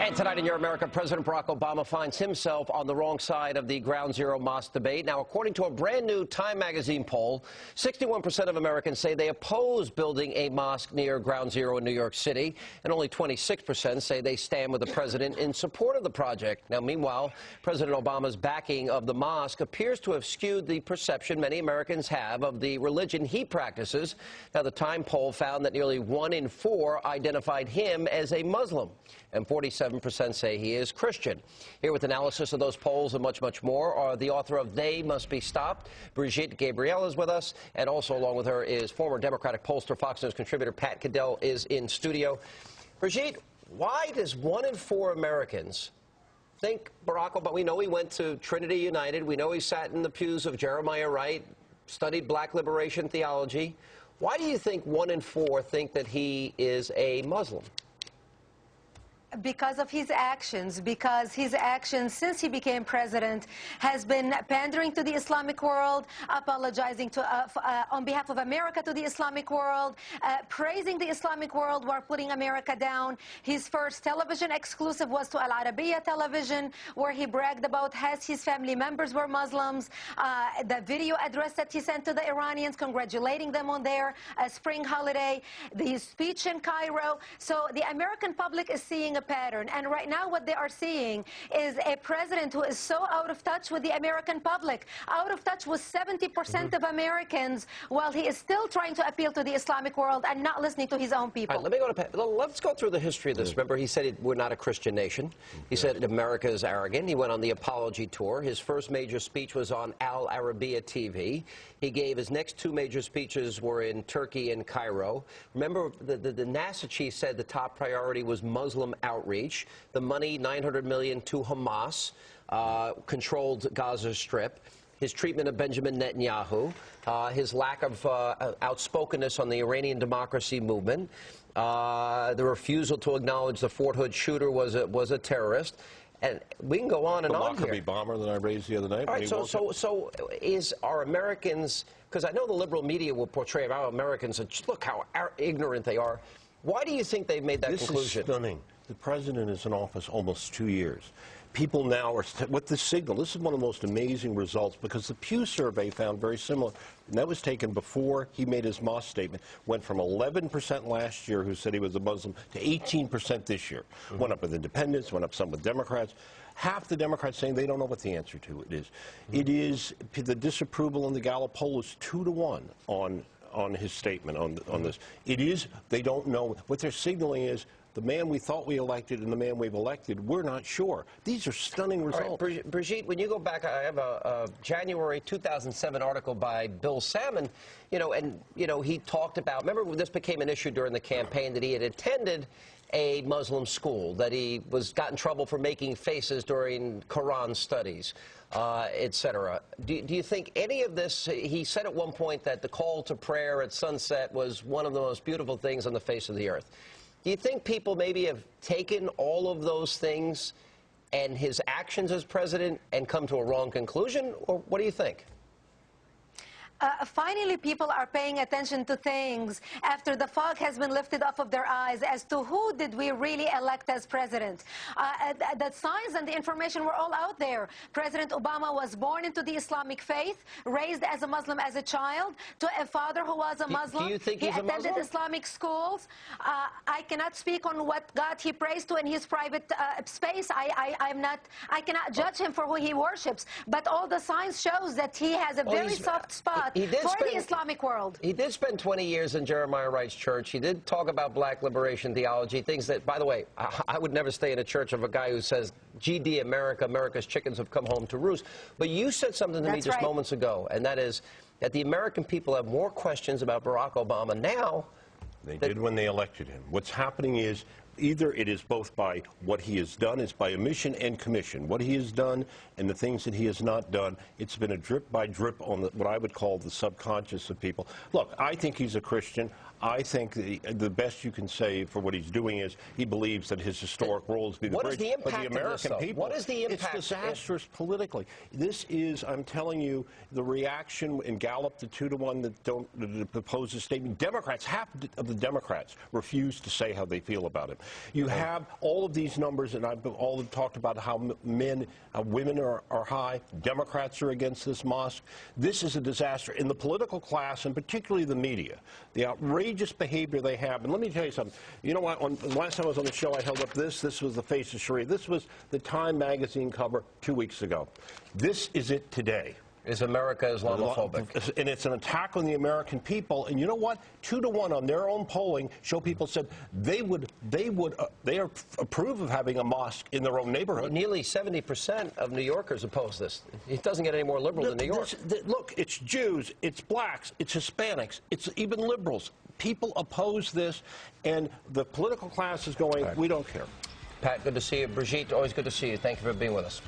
And tonight in Your America, President Barack Obama finds himself on the wrong side of the Ground Zero mosque debate. Now, according to a brand new Time magazine poll, 61% of Americans say they oppose building a mosque near Ground Zero in New York City, and only 26% say they stand with the president in support of the project. Now, meanwhile, President Obama's backing of the mosque appears to have skewed the perception many Americans have of the religion he practices. Now, the Time poll found that nearly 1 in 4 identified him as a Muslim, and 47% say he is Christian. Here with analysis of those polls and much, much more are the author of They Must Be Stopped. Brigitte Gabriel is with us, and also along with her is former Democratic pollster, Fox News contributor Pat Caddell is in studio. Brigitte, why does 1 in 4 Americans think Barack Obama? We know he went to Trinity United. We know he sat in the pews of Jeremiah Wright, studied black liberation theology. Why do you think 1 in 4 think that he is a Muslim? Because of his actions, since he became president has been pandering to the Islamic world, apologizing on behalf of America to the Islamic world, praising the Islamic world while putting America down. His first television exclusive was to Al Arabiya television, where he bragged about his family members were Muslims. The video address that he sent to the Iranians, congratulating them on their spring holiday, the speech in Cairo. So the American public is seeing a pattern, and right now what they are seeing is a president who is so out of touch with the American public, out of touch with 70% of Americans, while he is still trying to appeal to the Islamic world and not listening to his own people. All right, let me go to Pat. Let's go through the history of this. Remember, he said we're not a Christian nation. He said America is arrogant. He went on the apology tour. His first major speech was on Al Arabiya TV. He gave his next 2 major speeches were in Turkey and Cairo. Remember, the NASA chief said the top priority was Muslim outreach. The money, $900 million to Hamas, controlled Gaza Strip. His treatment of Benjamin Netanyahu, his lack of outspokenness on the Iranian democracy movement, the refusal to acknowledge the Fort Hood shooter was a terrorist. And we can go on and on here. The Lockerbie bomber that I raised the other night. All right, so are Americans, because I know the liberal media will portray our Americans, and look how ignorant they are. Why do you think they've made that conclusion? This is stunning. The president is in office almost 2 years. People now are, with the signal, this is one of the most amazing results, because the Pew survey found very similar, and that was taken before he made his mosque statement, went from 11% last year who said he was a Muslim to 18% this year. Went up with independents, went up some with Democrats. Half the Democrats saying they don't know what the answer to it is. It is, the disapproval in the Gallup poll is 2 to 1 on his statement on this. It is, they don't know. What they're signaling is, the man we thought we elected and the man we've elected, we're not sure. These are stunning results. All right, Brigitte, when you go back, I have a January 2007 article by Bill Salmon, and he talked about, remember this became an issue during the campaign, that he had attended a Muslim school, that he got in trouble for making faces during Quran studies, etc. Do you think any of this, he said at one point that the call to prayer at sunset was one of the most beautiful things on the face of the earth. Do you think people maybe have taken all of those things and his actions as president and come to a wrong conclusion, or what do you think? Finally, people are paying attention to things after the fog has been lifted off of their eyes as to who did we really elect as president. The signs and the information were all out there. President Obama was born into the Islamic faith, raised as a Muslim as a child, to a father who was a Muslim. Do you think he's a Muslim? He attended Islamic schools. I cannot speak on what God he prays to in his private space. I cannot judge him for who he worships. But all the signs shows that he has a very soft spot for the Islamic world. He did spend 20 years in Jeremiah Wright's church. He did talk about black liberation theology, things that, by the way, I would never stay in a church of a guy who says, GD America, America's chickens have come home to roost. But you said something to me just moments ago, and that is that the American people have more questions about Barack Obama now. They did when they elected him. What's happening is, either it is both by what he has done, it's by omission and commission. What he has done and the things that he has not done, it's been a drip by drip on what I would call the subconscious of people. Look, I think he's a Christian. I think the best you can say for what he's doing is he believes that his historic role is to be the bridge. What is the impact but the American of this, people, what is the impact? It's disastrous politically. This is, I'm telling you, the reaction in Gallup, the 2 to 1 that oppose the statement. Democrats, half of the Democrats refuse to say how they feel about him. You have all of these numbers, and I've all talked about how women are high. Democrats are against this mosque. This is a disaster in the political class, and particularly the media. The outrageous behavior they have. And let me tell you something. You know what? Last time I was on the show, I held up this. This was the face of Sharia. This was the Time magazine cover 2 weeks ago. This is it today. Is America Islamophobic? And it's an attack on the American people. And you know what? 2 to 1 on their own polling show people said they approve of having a mosque in their own neighborhood. Nearly 70% of New Yorkers oppose this. It doesn't get any more liberal than New York. Look, it's Jews, it's blacks, it's Hispanics, it's even liberals. People oppose this, and the political class is going, we don't care. Pat, good to see you. Brigitte, always good to see you. Thank you for being with us.